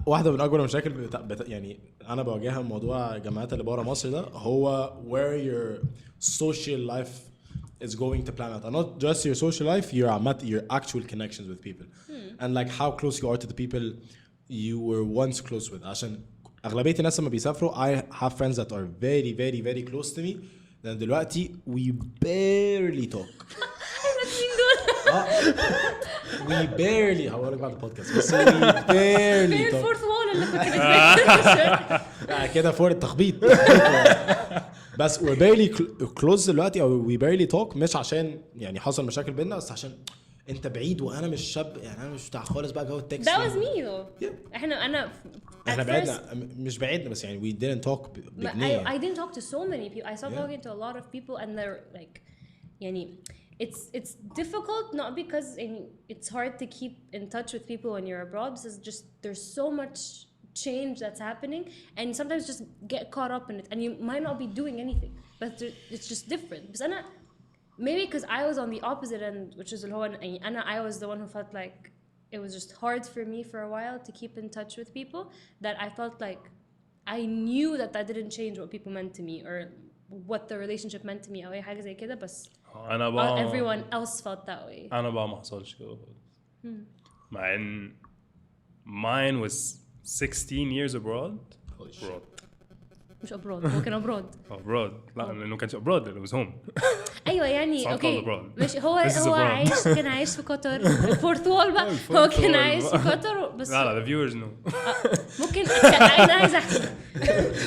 واحده من اكبر المشاكل يعني انا بواجهها موضوع الجامعات اللي بره مصر ده هو where your social life is going to plan out, and not just your social life, your actual connections with people and like how close you are to the people you were once close with. عشان اغلبيه الناس لما بيسافروا I have friends that are very very very close to me لأن دلوقتي we barely talk. we barely هقولك بعد البودكاست بس we barely talk. fourth wall اللي كنت بتبقى كده فوق التخبيط. بس we're barely close دلوقتي أو we barely talk مش عشان يعني حصل مشاكل بيننا بس عشان انت بعيد وانا مش شاب يعني انا مش بتاع خالص بقى جو التكست. That was me though. Yeah. احنا بعدنا مش بعيدنا بس يعني we didn't talk بجنيه. I didn't talk to so many people. I started talking to a lot of people and they're like يعني it's difficult not because it's hard to keep in touch with people when you're abroad. It's just there's so much change that's happening and sometimes just get caught up in it and you might not be doing anything but it's just different. But maybe because I was on the opposite end, which is I was the one who felt like it was just hard for me for a while to keep in touch with people, that I felt like I knew that didn't change what people meant to me or what the relationship meant to me أو أي حاجة زي كده بس everyone else felt that way. أنا بقى ما حصلش كده مع إن mine was 16 years abroad. مش abroad هو كان abroad لا لأنه كانش abroad it was home. أيوة يعني أوكي مش هو عايش كان عايش في قطر fourth wall بقى هو كان عايش في قطر بس لا the viewers know. ممكن أنا عايز أحكي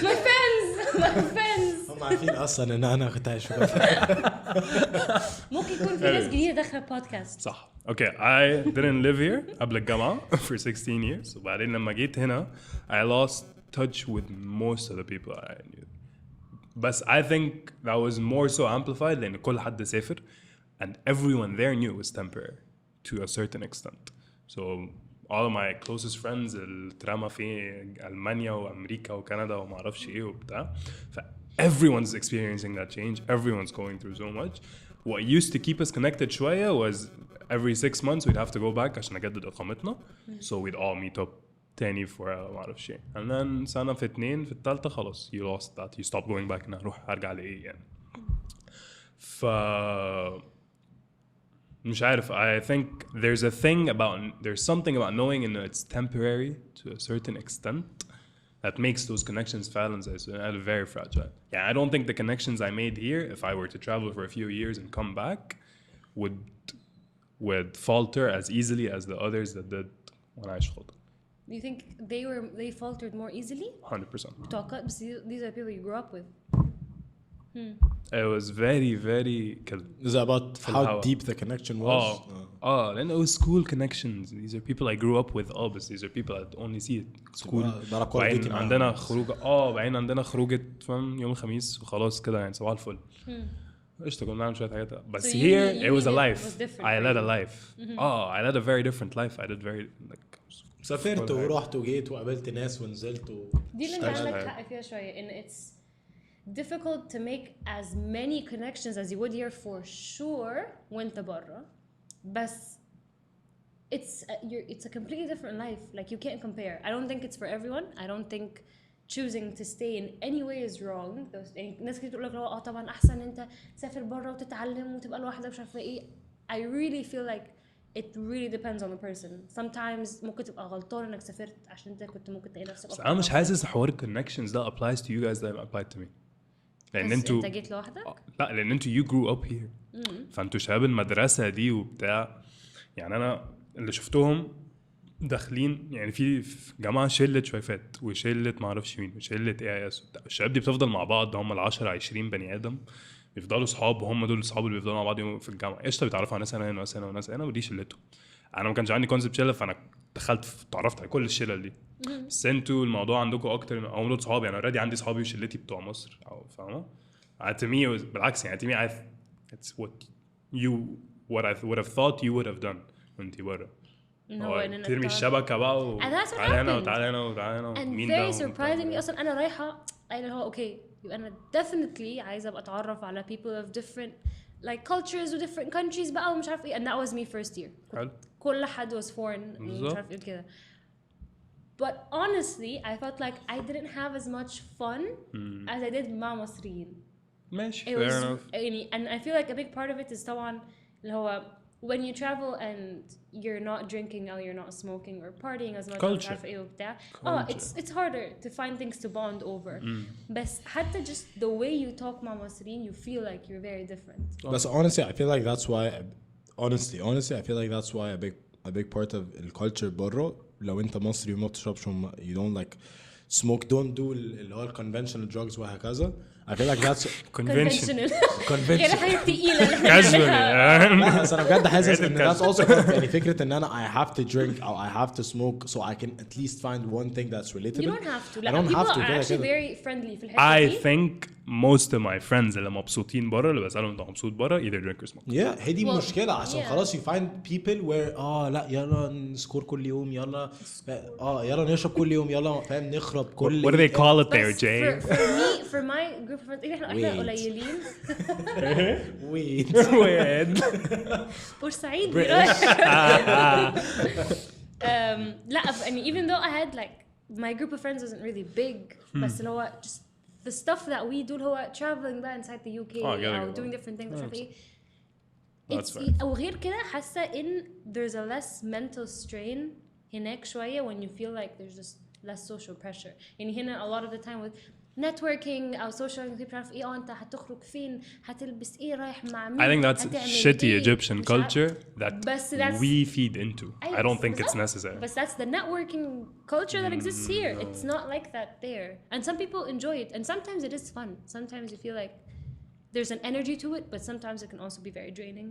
my friends هم عارفين أصلا إن أنا كنت عايش في قطر. ممكن يكون في ناس جديدة داخلة بودكاست. صح okay I didn't live here قبل الجامعة for 16 years وبعدين لما جيت هنا I lost touch with most of the people I knew. But I think that was more so amplified لأن كل حد سافر and everyone there knew it was temporary to a certain extent. So all of my closest friends التراما في ألمانيا وأمريكا وكندا وما أعرفش إيه وبتاع everyone's experiencing that change. Everyone's going through so much. What used to keep us connected شوية was every 6 months we'd have to go back عشان نجدد إقامتنا. So we'd all meet up تاني for ما أعرف شيء. And then سنة في 2 في الثالثة خلاص you lost that. You stopped going back. أروح أرجع لإيه يعني. مش عارف. I think there's something about knowing it's temporary to a certain extent that makes those connections فعلا very fragile. Yeah, I don't think the connections I made here, if I were to travel for a few years and come back, would falter as easily as the others that did when I was. Do you think they faltered more easily? 100%. These are people you grew up with. It was very, very. Is it about how deep the connection was? And it was school connections. These are people I grew up with. But these are people I only see at school. بعدين عندنا خروجة. بعدين عندنا خروجة فم يوم الخميس وخلاص كده يعني صباح الفل. إيش كنا نعمل شوية حاجات. But here it was a life. I led a life. I led a very different life. I did very like. سافرت ورحت وجيت وقابلت ناس ونزلت دي اللي انت عندك حق فيها شوية إن it's difficult to make as many connections as you would here for sure وانت برا بس it's a completely different life like you can't compare. I don't think it's for everyone. I don't think choosing to stay in any way is wrong. ناس كتير تقول لك طبعا أحسن انت تسافر برا وتتعلم وتبقى لوحدك مش عارفة ايه. I really feel like it really depends on the person. Sometimes ممكن تبقى غلطان انك سافرت عشان انت كنت ممكن تلاقي نفسك. أنا مش حاسس حوار connections ده applies to you guys that applied to me. لأن انتوا جيت لوحدك؟ لا لأن انتوا you grew up here. فانتوا شباب المدرسة دي وبتاع. يعني أنا اللي شفتهم داخلين يعني في جماعة شلة شويفات وشلة ما أعرفش مين وشلة AIS وبتاع. الشباب دي بتفضل مع بعض هم 10-20 بني آدم بيفضلوا صحاب وهم دول الصحاب اللي بيفضلوا مع بعض يوم في الجامعه. ايش بيتعرفوا على ناس هنا وناس هنا وناس هنا ودي شلتهم. انا ما كانش عندي كونسبت شله فانا دخلت تعرفت على كل الشله دي. بس انتوا الموضوع عندكم اكتر او دول صحابي. انا اوريدي عندي صحابي وشلتي بتوع مصر او فاهمه. عتمي بالعكس يعني عتمي it's what you what I would have thought you would have done وانتي برا. ترمي الشبكه بقى وتعالى هنا وتعالى هنا وتعالى هنا مين ده. And very surprisingly اصلا انا رايحه اللي هو اوكي أنا definitely عايزة أبقى أتعرف على people of different like cultures و different countries بقى ومش عارف إيه. and that was me first year. كل حد was foreign مش عارف إيه كده. But honestly, I felt like I didn't have as much fun as I did مع مصريين. ماشي. It Fair was enough. and I feel like a big part of it is طبعا اللي هو when you travel and you're not drinking or you're not smoking or partying as much. Culture. It's harder to find things to bond over. بس حتى just the way you talk مع مصريين you feel like you're very different. But honestly, I feel like that's why. Honestly, I feel like that's why a big part of the culture برا لو أنت مصري وما بتشربش you don't like smoke, don't do اللي هو conventional drugs وهكذا. I feel like that's Conventional. يعني حاجة تقيلة. Casually. لا بس أنا بجد حاسس إن that's also يعني فكرة إن أنا I have to drink or I have to smoke so I can at least find one thing that's relatable. You don't have to. I don't people have to. are actually كده. very friendly في الحتة I دي. think most of my friends اللي مبسوطين برا اللي بسألهم انت مبسوط برا either drink or smoke. Yeah هي دي مشكلة عشان yeah. خلاص you find people where لا يلا نسكور كل يوم يلا يلا نشرب كل يوم يلا فاهم نخرب كل What do they call it there, بس Jay? for my group of friends احنا قليلين. Wait. بورسعيد لا I mean even though I had like my group of friends wasn't really big بس اللي هو just the stuff that we do اللي هو traveling بقى inside the UK or doing different things مش عارف ايه. أو غير كده حاسة in there's a less mental strain هناك شوية when you feel like there's just less social pressure. يعني هنا a lot of the time with networking أو social people عارف إيه أنت هتخرج فين هتلبس إيه رايح مع مين. I think that's shitty Egyptian culture that we feed into. I don't think it's necessary. But that's the networking culture that exists here. It's not like that there. And some people enjoy it. And sometimes it is fun. Sometimes you feel like there's an energy to it, but sometimes it can also be very draining.